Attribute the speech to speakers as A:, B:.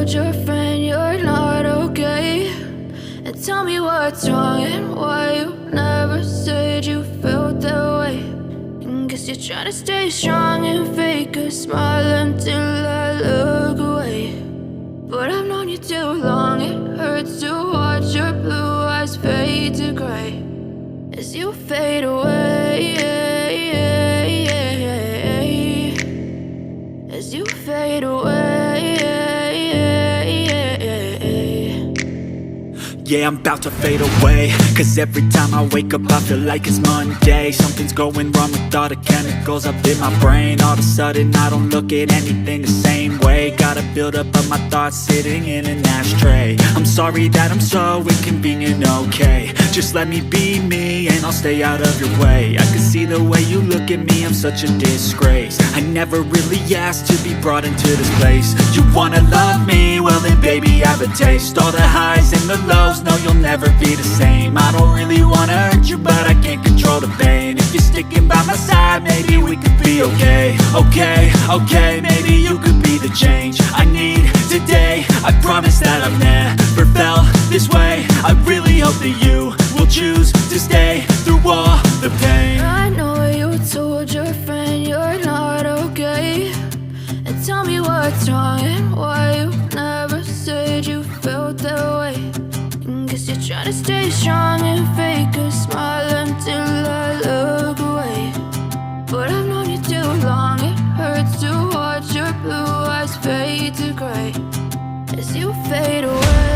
A: told your friend you're not okay? And tell me what's wrong and why you never said you felt that way. And guess you're trying to stay strong and fake a smile until I look away. But I've known you too long, it hurts to watch your blue eyes fade to gray as you fade away, as you fade away.
B: Yeah, I'm about to fade away, cause every time I wake up I feel like it's Monday. Something's going wrong with all the chemicals up in my brain. All of a sudden I don't look at anything the same way. Got a buildup of my thoughts sitting in an ashtray. I'm sorry that I'm so inconvenient, okay? Just let me be me and I'll stay out of your way. I can see the way you look at me, I'm such a disgrace. I never really asked to be brought into this place. You wanna love me? Well then baby have a taste. All the highs and the lows, no, you'll never be the same. I don't really wanna hurt you, but I can't control the pain. If you're sticking by my side, maybe we could be okay. Okay, maybe you could be the change I need today. I promise that I've never felt this way. I really hope that you will choose to stay through all the pain.
A: I know you told your friend you're not okay. And tell me what's wrong and why you never said you felt that way. Guess you're trying to stay strong and fake a smile until I look away. But I've known you too long, it hurts to watch your blue eyes fade to gray as you fade away.